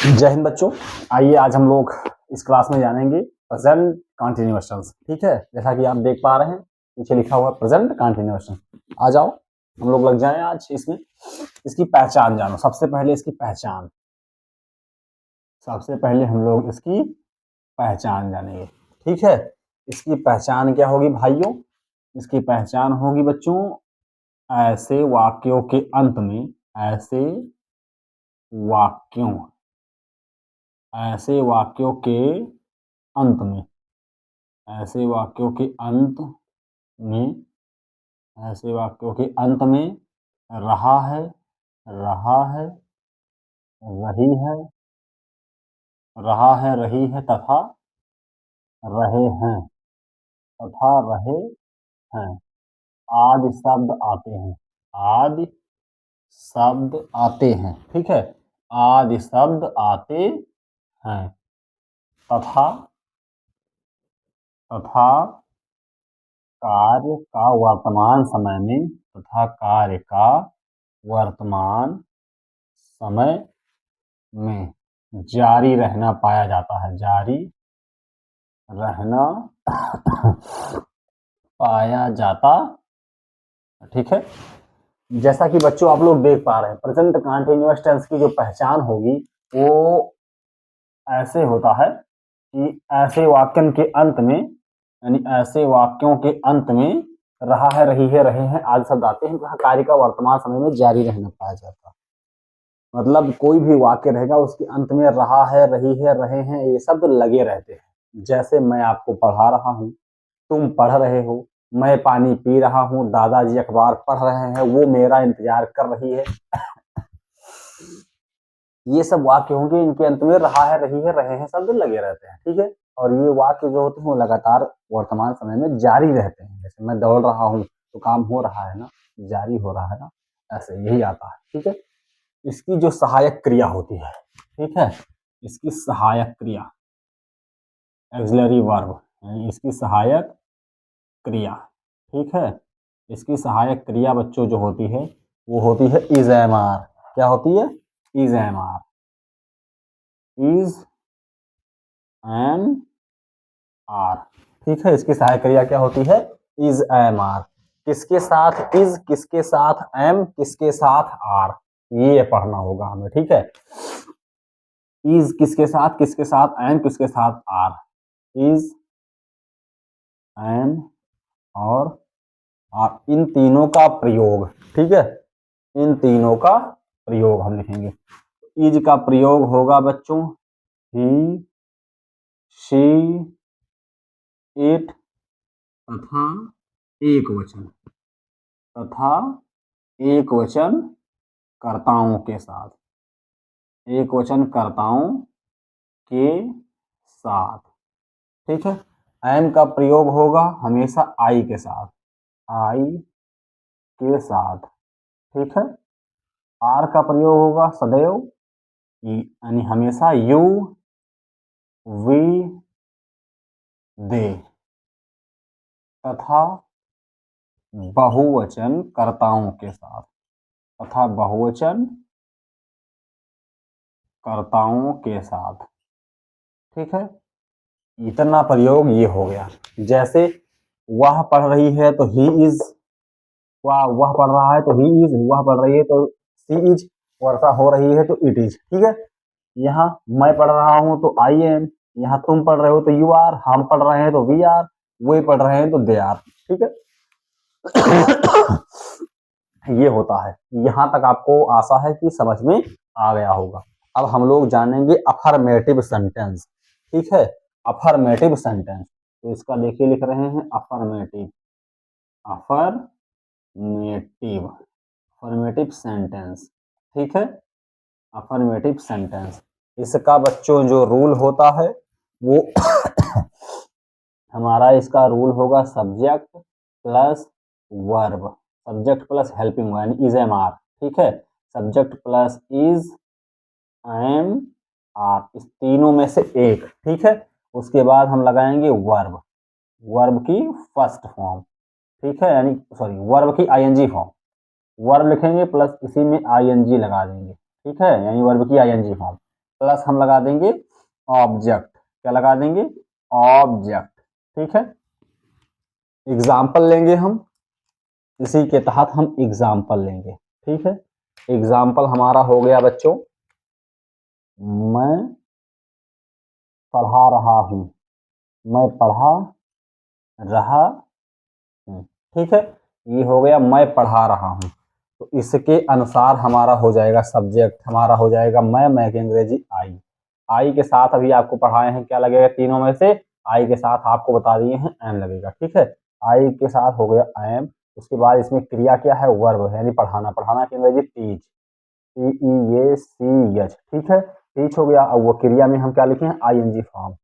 जय हिंद बच्चों। आइए आज हम लोग इस क्लास में जानेंगे प्रेजेंट कंटिन्यूअस टेंस। ठीक है, जैसा कि आप देख पा रहे हैं नीचे लिखा हुआ प्रेजेंट कंटिन्यूअस टेंस। आ जाओ हम लोग लग जाएं आज इसमें। इसकी पहचान जानो। सबसे पहले इसकी पहचान, सबसे पहले हम लोग इसकी पहचान जानेंगे। ठीक है, इसकी पहचान क्या होगी भाइयों? इसकी पहचान होगी बच्चों ऐसे वाक्यों के अंत में, ऐसे वाक्यों, ऐसे वाक्यों के अंत में, ऐसे वाक्यों के अंत में, ऐसे वाक्यों के अंत में रहा है, रहा है, रही है, रहा है, रही है तथा रहे हैं, तथा रहे हैं आदि शब्द आते हैं, आदि शब्द आते हैं। ठीक है, आदि शब्द आते हैं तथा, तथा कार्य का वर्तमान समय में, तथा कार्य का वर्तमान समय में जारी रहना पाया जाता है, जारी रहना पाया जाता। ठीक है, जैसा कि बच्चों आप लोग देख पा रहे हैं प्रेजेंट कंटीन्यूअस टेंस की जो पहचान होगी वो ऐसे होता है कि ऐसे वाक्यों के अंत में, यानी ऐसे वाक्यों के अंत में रहा है, रही है, रहे हैं आदि शब्द आते हैं जहाँ कार्य का वर्तमान समय में जारी रहना पाया जाता है। मतलब कोई भी वाक्य रहेगा उसके अंत में रहा है, रही है, रहे हैं ये शब्द लगे रहते हैं। जैसे मैं आपको पढ़ा रहा हूँ, तुम पढ़ रहे हो, मैं पानी पी रहा हूँ, दादाजी अखबार पढ़ रहे हैं, वो मेरा इंतजार कर रही है। ये सब वाक्य होंगे, इनके अंत में रहा है, रही है, रहे हैं शब्द लगे रहते हैं। ठीक है, और ये वाक्य जो होते हैं वो लगातार वर्तमान समय में जारी रहते हैं। जैसे मैं दौड़ रहा हूँ तो काम हो रहा है ना, जारी हो रहा है ना, ऐसे यही आता है। ठीक है, इसकी जो सहायक क्रिया होती है, ठीक है, इसकी सहायक क्रिया ऑक्सिलरी वर्ब, इसकी सहायक क्रिया, ठीक है, इसकी सहायक क्रिया बच्चों जो होती है वो होती है इज एम आर। क्या होती है? Is am are, is am are. ठीक है, इसकी सहायक क्रिया क्या होती है? Is am are. किसके साथ इज, किसके साथ एम, किसके साथ आर, ये पढ़ना होगा हमें। ठीक है, इज किसके साथ, किसके साथ एम, किसके साथ आर, इज एम और आर, इन तीनों का प्रयोग। ठीक है, इन तीनों का प्रयोग हम लिखेंगे। इज का प्रयोग होगा बच्चों ही, शी, इट तथा एक वचन, तथा एक वचन कर्ताओं के साथ, एक वचन कर्ताओं के साथ। ठीक है, एम का प्रयोग होगा हमेशा आई के साथ, आई के साथ। ठीक है, आर का प्रयोग होगा सदैव, यानी हमेशा यू, वी, दे तथा बहुवचन कर्ताओं के साथ, तथा बहुवचन कर्ताओं के साथ। ठीक है, इतना प्रयोग ये हो गया। जैसे वह पढ़ रही है तो ही इज, वह पढ़ रहा है तो ही इज, वह पढ़ रही है तो सी इज, वर्षा हो रही है तो इट इज। ठीक है, यहाँ मैं पढ़ रहा हूँ तो आई एम, यहाँ तुम पढ़ रहे हो तो यू आर, हम पढ़ रहे हैं तो वी आर, वे पढ़ रहे हैं तो दे आर। ठीक है, ये होता है। यहाँ तक आपको आशा है कि समझ में आ गया होगा। अब हम लोग जानेंगे अफर्मेटिव सेंटेंस। ठीक है, अफर्मेटिव सेंटेंस, तो इसका देखिए लिख रहे हैं अफर्मेटिव, अफर्मेटिव, अफर्मेटिव सेंटेंस। ठीक है, अफर्मेटिव सेंटेंस, इसका बच्चों जो रूल होता है वो हमारा इसका रूल होगा subject plus verb, subject plus helping यानी इज एम आर। ठीक है, subject plus is am are, इस तीनों में से एक। ठीक है, उसके बाद हम लगाएंगे वर्ब, वर्ब की फर्स्ट फॉर्म। ठीक है, यानी सॉरी वर्ब की आईएनजी फॉर्म, वर्ब लिखेंगे प्लस इसी में आईएनजी लगा देंगे। ठीक है, यानी वर्ब की आईएनजी फॉर्म। प्लस हम लगा देंगे ऑब्जेक्ट। क्या लगा देंगे? ऑब्जेक्ट। ठीक है, एग्जाम्पल लेंगे हम, इसी के तहत हम एग्जाम्पल लेंगे। ठीक है, एग्जाम्पल हमारा हो गया बच्चों, मैं पढ़ा रहा हूं, मैं पढ़ा रहा हूं। ठीक है, ये हो गया मैं पढ़ा रहा हूं। तो इसके अनुसार हमारा हो जाएगा सब्जेक्ट, हमारा हो जाएगा मैं की अंग्रेजी आई। आई के साथ अभी आपको पढ़ाए हैं, क्या लगेगा तीनों में से? आई के साथ आपको बता दिए हैं एम लगेगा। ठीक है, आई के साथ हो गया एम। उसके बाद इसमें क्रिया क्या है? वर्ब, यानी पढ़ाना। पढ़ाना की अंग्रेजी टीच, TEACH। ठीक है, टीच हो गया। अब वो क्रिया में हम क्या लिखे हैं? ING form,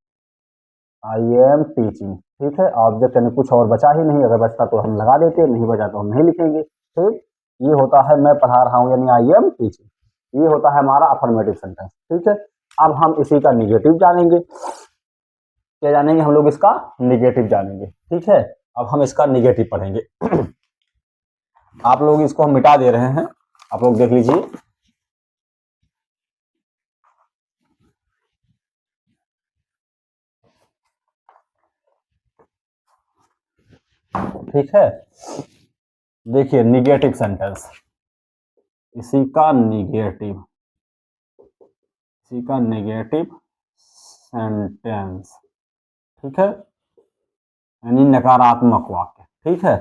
I am teaching. ठीक है, ऑब्जेक्ट यानी कुछ और बचा ही नहीं, अगर बचता तो हम लगा देते, नहीं बचा तो हम नहीं लिखेंगे। ठीक, ये होता है मैं पढ़ा रहा हूँ यानी आई एम टीचिंग। ये होता है हमारा अफर्मेटिव सेंटेंस। ठीक है, अब हम इसी का निगेटिव जानेंगे। क्या जानेंगे हम लोग? इसका निगेटिव जानेंगे। ठीक है, अब हम इसका निगेटिव पढ़ेंगे। आप लोग इसको हम मिटा दे रहे हैं, आप लोग देख लीजिए। ठीक है, देखिए निगेटिव सेंटेंस, इसी का निगेटिव, इसी का नेगेटिव सेंटेंस। ठीक है, यानी नकारात्मक वाक्य। ठीक है,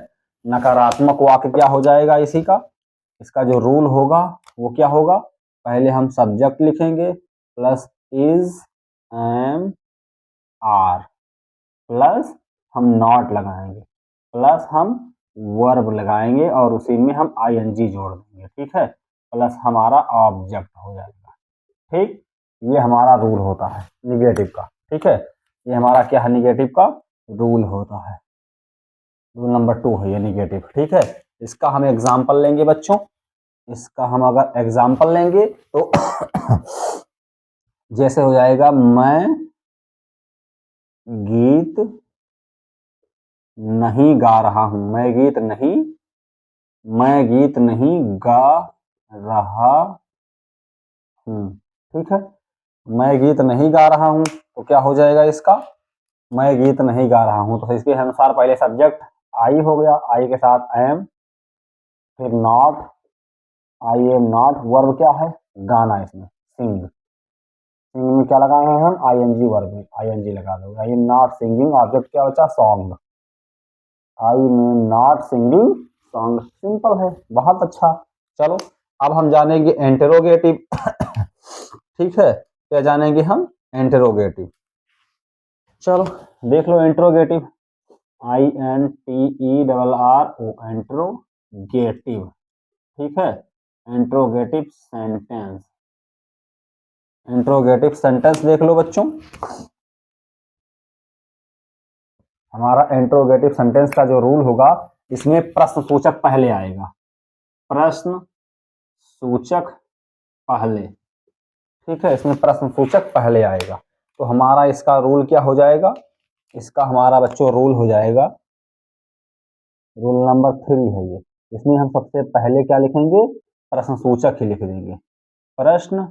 नकारात्मक वाक्य क्या हो जाएगा इसी का? इसका जो रूल होगा वो क्या होगा? पहले हम सब्जेक्ट लिखेंगे plus is, am, are, plus हम नॉट लगाएंगे, प्लस हम वर्ब लगाएंगे और उसी में हम ING जोड़ देंगे। ठीक है, प्लस हमारा ऑब्जेक्ट हो जाएगा। ठीक, ये हमारा रूल होता है निगेटिव का। ठीक है, ये हमारा क्या है? निगेटिव का रूल होता है। रूल नंबर 2 है ये निगेटिव। ठीक है, इसका हम एग्जाम्पल लेंगे बच्चों। इसका हम अगर एग्जाम्पल लेंगे तो जैसे हो जाएगा, मैं गीत नहीं गा रहा हूं, मैं गीत नहीं गा रहा हूं। ठीक है, मैं गीत नहीं गा रहा हूं तो क्या हो जाएगा इसका? मैं गीत नहीं गा रहा हूं, तो इसके अनुसार पहले सब्जेक्ट आई हो गया, आई के साथ एम, फिर not, I am not, verb क्या है? गाना, इसमें सिंग। सिंग में क्या लगाए हैं हम? ING वर्ब में ING लगा दो। I am not singing, object क्या बचा? Song. I am not singing song, simple है, बहुत अच्छा। चलो अब हम जानेंगे इंटरोगेटिव। ठीक है, क्या जानेंगे हम? इंटरोगेटिव। चलो देख लो इंटरोगेटिव, INTERRO, इंट्रोगेटिव। ठीक है, इंट्रोगेटिव सेंटेंस, इंट्रोगेटिव सेंटेंस देख लो बच्चों। हमारा इंट्रोगेटिव सेंटेंस का जो रूल होगा, इसमें प्रश्न सूचक पहले आएगा, प्रश्न सूचक पहले। ठीक है, इसमें प्रश्न सूचक पहले आएगा। तो हमारा इसका रूल क्या हो जाएगा? इसका हमारा बच्चों रूल हो जाएगा, रूल नंबर 3 है ये। इसमें हम सबसे पहले क्या लिखेंगे? प्रश्न सूचक ही लिख देंगे, प्रश्न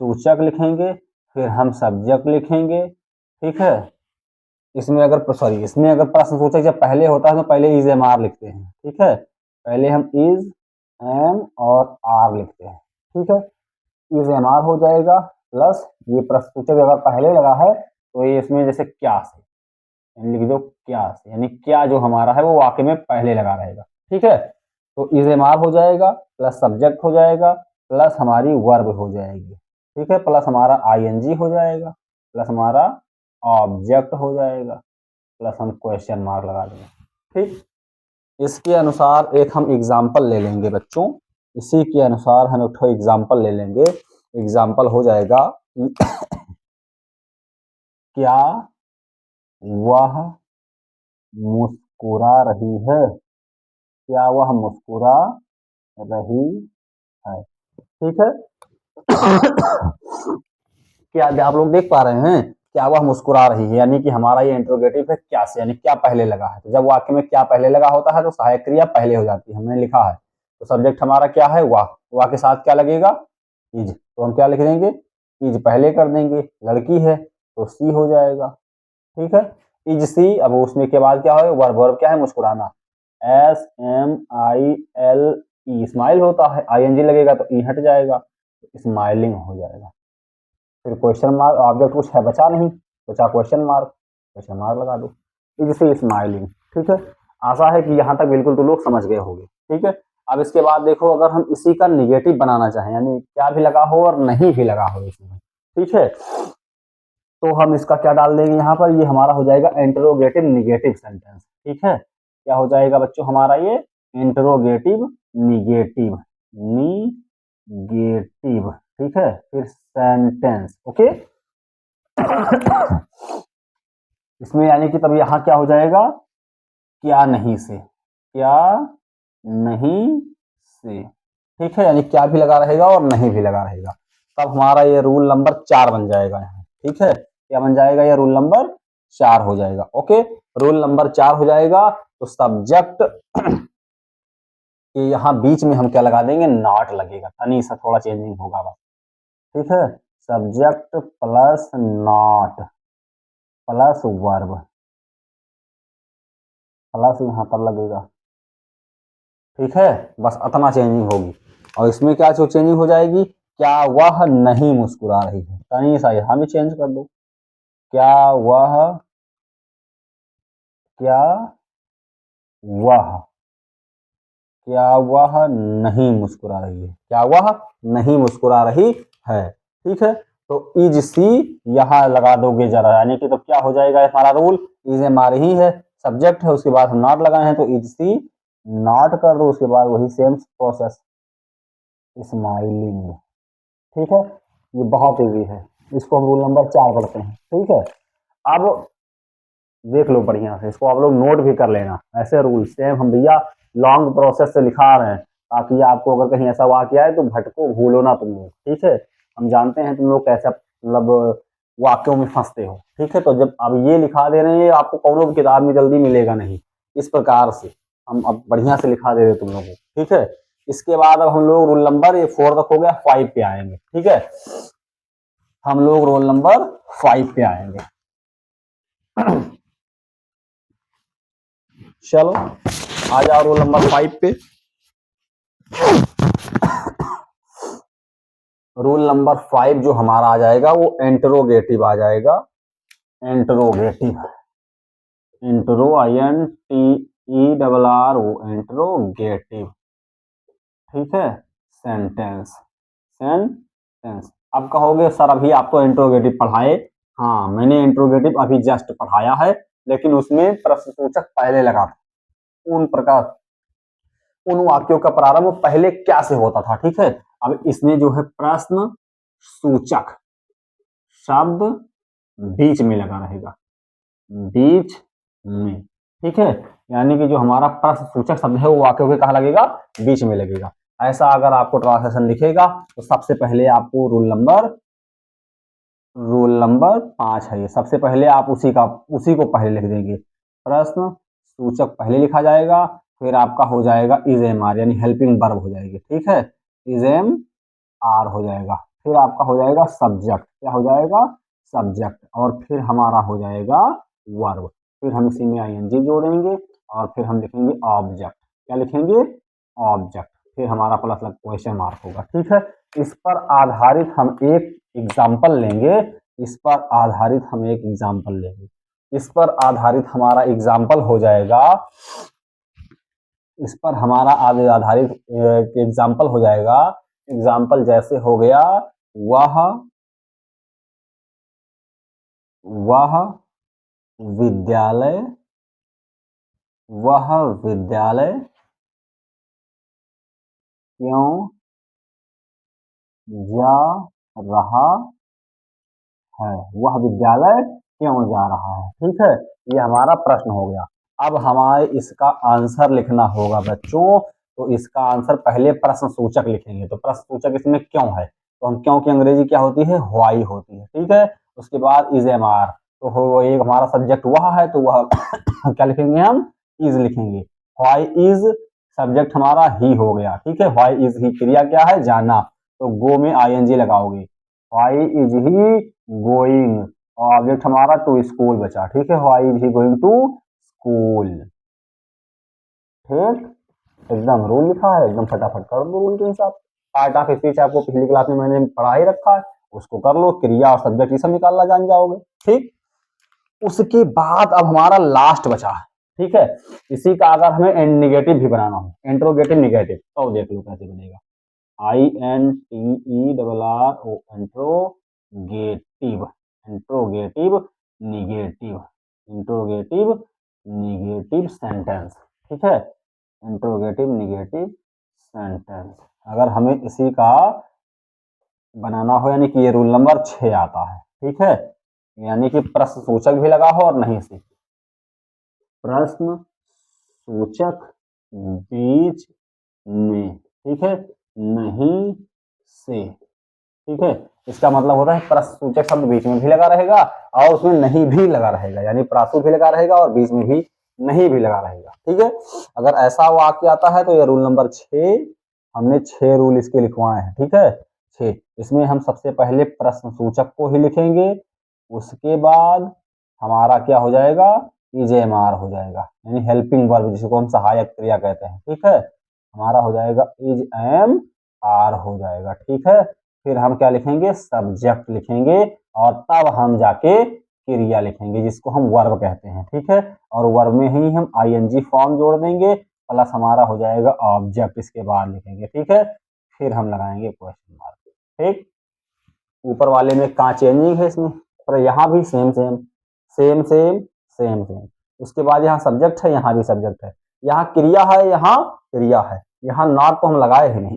सूचक लिखेंगे, फिर हम सब्जेक्ट लिखेंगे। ठीक है, इसमें अगर प्रश्न सूचक जब पहले होता है तो पहले इज एम आर लिखते हैं। ठीक है, पहले हम इज, एम और आर लिखते हैं। ठीक है, इज एम आर हो जाएगा, प्लस ये प्रश्न सूचक अगर पहले लगा है तो ये इसमें जैसे क्या से, लिख दो क्या से, यानी क्या जो हमारा है वो वाक्य में पहले लगा रहेगा। ठीक है, तो इज एम आर हो जाएगा, प्लस सब्जेक्ट हो जाएगा, प्लस हमारी वर्ब हो जाएगी। ठीक है, प्लस हमारा ING हो जाएगा, प्लस हमारा ऑब्जेक्ट हो जाएगा, प्लस हम क्वेश्चन मार्क लगा देंगे। ठीक, इसके अनुसार एक हम एग्जाम्पल ले लेंगे बच्चों, इसी के अनुसार हम एक एग्जाम्पल ले लेंगे। एग्जाम्पल हो जाएगा क्या वह मुस्कुरा रही है, क्या वह मुस्कुरा रही है। ठीक है, क्या आप लोग देख पा रहे हैं? क्या वह मुस्कुरा रही है, यानी कि हमारा ये इंट्रोगेटिव है क्या से, यानी क्या पहले लगा है। तो जब वाक्य में क्या पहले लगा होता है तो सहायक क्रिया पहले हो जाती है, हमने लिखा है। तो सब्जेक्ट हमारा क्या है? वाह, वाह के साथ क्या लगेगा? इज, तो हम क्या लिख देंगे? इज पहले कर देंगे, लड़की है तो सी हो जाएगा, ठीक है। इज सी, अब उसमें के बाद क्या होगा, वर्ब, वर्ब क्या है, मुस्कुराना, SMILE, स्माइल होता है, ING लगेगा तो ई हट जाएगा, स्माइलिंग हो जाएगा। फिर क्वेश्चन मार्क, ऑब्जेक्ट कुछ है बचा नहीं, बचा क्वेश्चन मार्क लगा दो, इज सी स्माइलिंग, ठीक है। आशा है कि यहाँ तक बिल्कुल तो लोग समझ गए होंगे, ठीक है। अब इसके बाद देखो, अगर हम इसी का निगेटिव बनाना चाहें, यानी क्या भी लगा हो और नहीं भी लगा हो इसमें, ठीक है, तो हम इसका क्या डाल देंगे यहाँ पर, ये हमारा हो जाएगा इंटरोगेटिव निगेटिव सेंटेंस, ठीक है। क्या हो जाएगा बच्चों हमारा ये इंटरोगेटिव निगेटिव, निगेटिव, ठीक है। फिर सेंटेंस, ओके। इसमें यानी कि तब यहाँ क्या हो जाएगा, क्या नहीं से, क्या नहीं से, ठीक है, यानी क्या भी लगा रहेगा और नहीं भी लगा रहेगा। तब हमारा ये रूल नंबर 4 बन जाएगा यहाँ, ठीक है। क्या बन जाएगा, ये रूल नंबर 4 हो जाएगा, ओके। रूल नंबर 4 हो जाएगा, तो सब्जेक्ट के यहाँ बीच में हम क्या लगा देंगे, नॉट लगेगा, तनी सा थोड़ा चेंजिंग होगा बस, ठीक है। Subject plus not plus verb, plus यहाँ पर लगेगा, ठीक है। बस इतना चेंजिंग होगी। और इसमें क्या चेंजिंग हो जाएगी, क्या वह नहीं मुस्कुरा रही है, तनी सा यहाँ भी चेंज कर दो, क्या वह, क्या वह, क्या वह नहीं मुस्कुरा रही है, क्या वह नहीं मुस्कुरा रही है, ठीक है। तो इज सी यहाँ लगा दोगे जरा, यानी कि तो क्या हो जाएगा हमारा रूल, इज हमारी ही है, सब्जेक्ट है, उसके बाद हम नॉट लगाए हैं तो इज सी नॉट कर दो, उसके बाद वही सेम प्रोसेस, स्माइलिंग, ठीक है। ये बहुत ईजी है, इसको हम रूल नंबर 4 पढ़ते हैं, ठीक है। अब देख लो बढ़िया से, इसको आप लोग नोट भी कर लेना, ऐसे रूल सेम हम भैया लॉन्ग प्रोसेस से लिखा रहे हैं, ताकि आपको अगर कहीं ऐसा वाक्य आए तो भटको भूलो ना तुम लोग, ठीक है। हम जानते हैं तुम लोग कैसे मतलब वाक्यों में फंसते हो, ठीक है। तो जब अब ये लिखा दे रहे हैं, आपको कौनों भी किताब में जल्दी मिलेगा नहीं, इस प्रकार से हम अब बढ़िया से लिखा दे रहे तुम लोगों को, ठीक है। इसके बाद अब हम लोग रूल नंबर ये 4 तक हो गया, 5 पे आएंगे, ठीक है। हम लोग रोल नंबर 5 पे आएंगे। चलो आ जाओ रोल नंबर 5 पे। रूल नंबर 5 जो हमारा आ जाएगा वो इंटरोगेटिव आ जाएगा, इंटरोगेटिव, इंटरो INTERRO, इंटरोगेटिव, ठीक है। Sentence, sentence. अब कहोगे सर अभी आप तो इंटरोगेटिव पढ़ाए, हाँ मैंने इंटरोगेटिव अभी जस्ट पढ़ाया है, लेकिन उसमें प्रश्नसूचक पहले लगा था, उन प्रकार उन वाक्यों का प्रारंभ पहले क्या से होता था, ठीक है। अब इसमें जो है प्रश्न सूचक शब्द बीच में लगा रहेगा, बीच में, ठीक है। यानी कि जो हमारा प्रश्न सूचक शब्द है वो वाक्यों के कहा लगेगा, बीच में लगेगा। ऐसा अगर आपको ट्रांसलेशन दिखेगा तो सबसे पहले आपको रूल नंबर 5 है ये, सबसे पहले आप उसी को पहले लिख देंगे, प्रश्न सूचक पहले लिखा जाएगा, फिर आपका हो जाएगा इज एम आर, यानी हेल्पिंग वर्ब हो जाएगी, ठीक है, इज एम आर हो जाएगा, फिर आपका हो जाएगा सब्जेक्ट, क्या हो जाएगा, सब्जेक्ट, और फिर हमारा हो जाएगा वर्ब, फिर हम इसी में आईएनजी जोड़ेंगे, और फिर हम लिखेंगे ऑब्जेक्ट, क्या लिखेंगे, ऑब्जेक्ट, फिर हमारा प्लस लग क्वेश्चन मार्क होगा, ठीक है। इस पर आधारित हम एक एग्जाम्पल लेंगे, इस पर आधारित हम एक एग्जाम्पल लेंगे, इस पर आधारित हमारा एग्जाम्पल हो जाएगा, इस पर हमारा आधारित एग्जाम्पल हो जाएगा, एग्जाम्पल जैसे हो गया, वह वह विद्यालय, वह विद्यालय क्यों जा रहा है, वह विद्यालय क्यों जा रहा है, ठीक है। ये हमारा प्रश्न हो गया। अब हमारे इसका आंसर लिखना होगा बच्चों, तो इसका आंसर पहले प्रश्न सूचक लिखेंगे, तो प्रश्न सूचक इसमें क्यों है, तो हम क्यों की अंग्रेजी क्या होती है, व्हाई होती है, ठीक है। उसके बाद इज एम आर, तो हो एक हमारा सब्जेक्ट वह है, तो वह क्या लिखेंगे, हम इज लिखेंगे, व्हाई इज, सब्जेक्ट हमारा ही हो गया, ठीक है, व्हाई इज ही, क्रिया क्या है, जाना, तो गो में आईएनजी लगाओगे, व्हाई इज ही गोइंग, और ऑब्जेक्ट हमारा टू स्कूल बचा, ठीक है, why is he going to school. ठीक, एकदम रूल लिखा है, एकदम फटाफट कर दो रूल के हिसाब। पार्ट ऑफ स्पीच आपको पिछली क्लास में मैंने पढ़ा ही रखा है, उसको कर लो, क्रिया और सब्जेक्ट ये सब निकालना जान जाओगे। ठीक, उसके बाद अब हमारा लास्ट बचा है, ठीक है। इसी का अगर हमें निगेटिव भी बनाना हो, इंट्रोगेटिव निगेटिव, तो देख लो कैसे बनेगा। INTERRO, interrogative, interrogative negative, interrogative negative sentence, ठीक है, इंट्रोगेटिव निगेटिव सेंटेंस। अगर हमें इसी का बनाना हो, यानी कि ये रूल नंबर 6 आता है, ठीक है, यानी कि प्रश्न सूचक भी लगा हो और नहीं से, प्रश्न सूचक बीच में, ठीक है, नहीं से, ठीक है। इसका मतलब होता है प्रश्न सूचक शब्द बीच में भी लगा रहेगा और उसमें नहीं भी लगा रहेगा, यानी प्रासु भी लगा रहेगा और बीच में भी नहीं भी लगा रहेगा, ठीक है। अगर ऐसा वाक्य आता है तो ये रूल नंबर 6, हमने 6 रूल इसके लिखवाए हैं, ठीक है, 6। इसमें हम सबसे पहले प्रश्न सूचक को ही लिखेंगे, उसके बाद हमारा क्या हो जाएगा, इज-एम-आर हो जाएगा, यानी हेल्पिंग वर्ब जिसको हम सहायक क्रिया कहते हैं, ठीक है, हमारा हो जाएगा इज-एम-आर हो जाएगा, ठीक है। फिर हम क्या लिखेंगे, सब्जेक्ट लिखेंगे और तब हम जाके क्रिया लिखेंगे जिसको हम वर्ब कहते हैं, ठीक है, और वर्ब में ही हम आईएनजी फॉर्म जोड़ देंगे, प्लस हमारा हो जाएगा ऑब्जेक्ट इसके बाद लिखेंगे, ठीक है। फिर हम लगाएंगे क्वेश्चन मार्क, ठीक। ऊपर वाले में कहाँ चेंजिंग है इसमें, पर यहाँ भी same same same same same same. उसके बाद यहाँ सब्जेक्ट है, यहाँ भी सब्जेक्ट है, यहाँ क्रिया है, यहाँ क्रिया है, यहाँ नॉट तो हम लगाए ही नहीं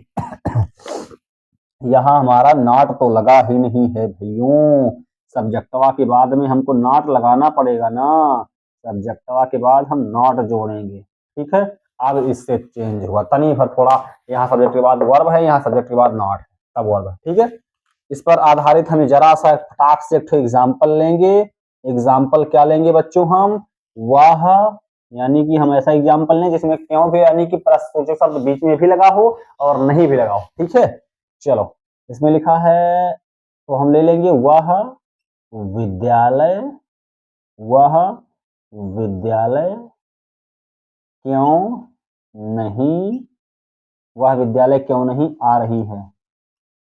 यहाँ हमारा नॉट तो लगा ही नहीं है भैयों, सब्जेक्टवा के बाद में हमको नॉट लगाना पड़ेगा ना, सब्जेक्टवा के बाद हम नॉट जोड़ेंगे, ठीक है। अब इससे चेंज हुआ तनी भर थोड़ा, यहाँ सब्जेक्ट के बाद वर्ब है, यहाँ सब्जेक्ट के बाद नॉट है, तब वर्ब है, ठीक है। इस पर आधारित हमें जरा सा फटाक से एक एग्जाम्पल लेंगे। एग्जाम्पल क्या लेंगे बच्चों, हम वह, यानी कि हम ऐसा एग्जाम्पल लें जिसमें क्यों भी, यानी कि प्रश्नसूचक शब्द बीच में भी लगा हो और नहीं भी लगा हो, ठीक है। चलो, इसमें लिखा है तो हम ले लेंगे वह विद्यालय, वह विद्यालय क्यों नहीं, वह विद्यालय क्यों नहीं आ रही है,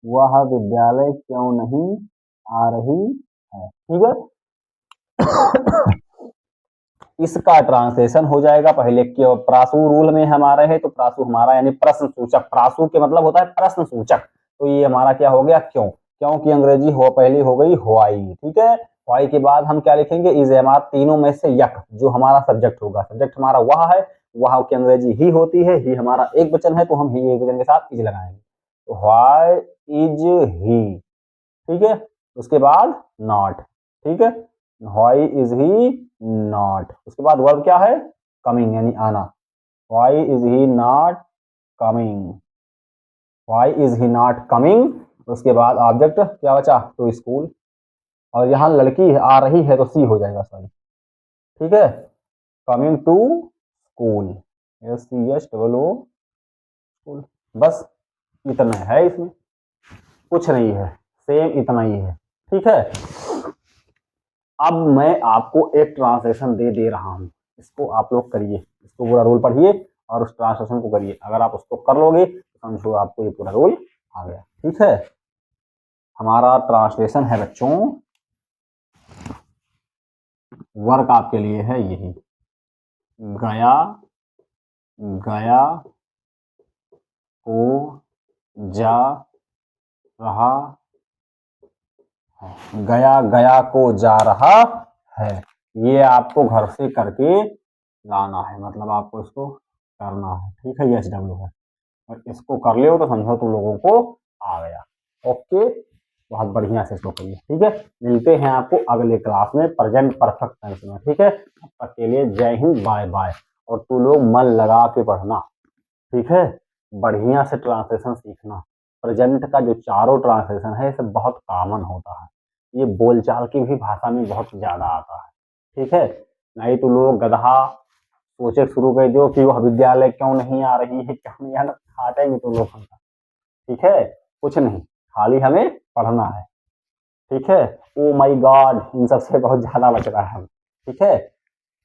वह विद्यालय क्यों नहीं आ रही है, ठीक है। इसका ट्रांसलेशन हो जाएगा, पहले क्यों प्रासु रूल में हमारा है तो प्रासु हमारा यानी प्रश्न सूचक, प्रासु के मतलब होता है प्रश्न सूचक, तो ये हमारा क्या हो गया, क्यों, क्यों की अंग्रेजी हो पहली हो गई व्हाई, ठीक है। व्हाई के बाद हम क्या लिखेंगे, इज एम-आर, तीनों में से यक जो हमारा सब्जेक्ट होगा, सब्जेक्ट हमारा वह है, वह की अंग्रेजी ही होती है, ही हमारा एक वचन है तो हम ही एक वचन के साथ इज लगाएंगे, तो व्हाई इज ही, ठीक है। उसके बाद नॉट, ठीक है, व्हाई इज ही नॉट, उसके बाद वर्ब क्या है, कमिंग यानी आना, why is he not coming, why is he not coming. उसके बाद ऑब्जेक्ट क्या बचा, टू स्कूल, और यहाँ लड़की आ रही है तो सी हो जाएगा, सॉरी, ठीक है, coming to school, SCHOO school, बस इतना है, इसमें कुछ नहीं है, सेम इतना ही है, ठीक है। अब मैं आपको एक ट्रांसलेशन दे रहा हूं, इसको आप लोग करिए, इसको पूरा रूल पढ़िए और उस ट्रांसलेशन को करिए, अगर आप उसको कर लोगे तो समझो आपको ये पूरा रूल आ गया, ठीक है। हमारा ट्रांसलेशन है बच्चों, वर्क आपके लिए है यही, गया, गया को जा रहा है, गया गया को जा रहा है, ये आपको घर से करके लाना है, मतलब आपको इसको करना है, ठीक है, SW है, और इसको कर लियो तो समझो तुम लोगों को आ गया, ओके, बहुत बढ़िया से इसको करिए, ठीक है। मिलते हैं आपको अगले क्लास में प्रेजेंट परफेक्ट टेंस में, ठीक है, तब तक के लिए जय हिंद, बाय बाय, और तू लोग मन लगा के पढ़ना, ठीक है, बढ़िया से ट्रांसलेशन सीखना, प्रेजेंट का जो चारों ट्रांसलेशन है सब बहुत कॉमन होता है, ये बोलचाल की भी भाषा में बहुत ज्यादा आता है, ठीक है, नहीं तो लोग गधा सोचे शुरू कर दो कि वह विद्यालय क्यों नहीं आ रही है, क्यों नहीं आना, खाटेंगे तो लोग, ठीक है, कुछ नहीं, खाली हमें पढ़ना है। ठीक है। ओ माई गॉड, इन सबसे बहुत ज्यादा बच रहा है हम। ठीक है,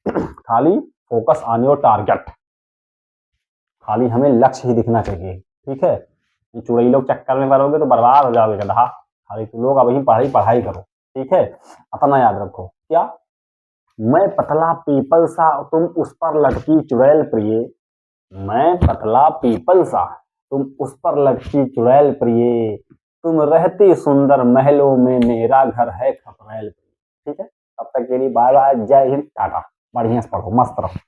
खाली फोकस ऑन योर टारगेट, खाली हमें लक्ष्य ही दिखना चाहिए। ठीक है, चुड़ैल लोग चक्कर में करोगे तो बर्बाद हो जाओगे गधा। खाली तुम लोग अभी पढ़ाई पढ़ाई करो। ठीक है, अपना याद रखो क्या, मैं पतला पीपल सा तुम उस पर लटकी चुड़ैल प्रिय, मैं पतला पीपल सा तुम उस पर लटकी चुड़ैल प्रिय, तुम रहती सुंदर महलों में मेरा घर है खपरैल। ठीक है, तब तक के लिए बाय बाय, जय हिंद, टाटा। बढ़िया से पढ़ो, मस्त रहो।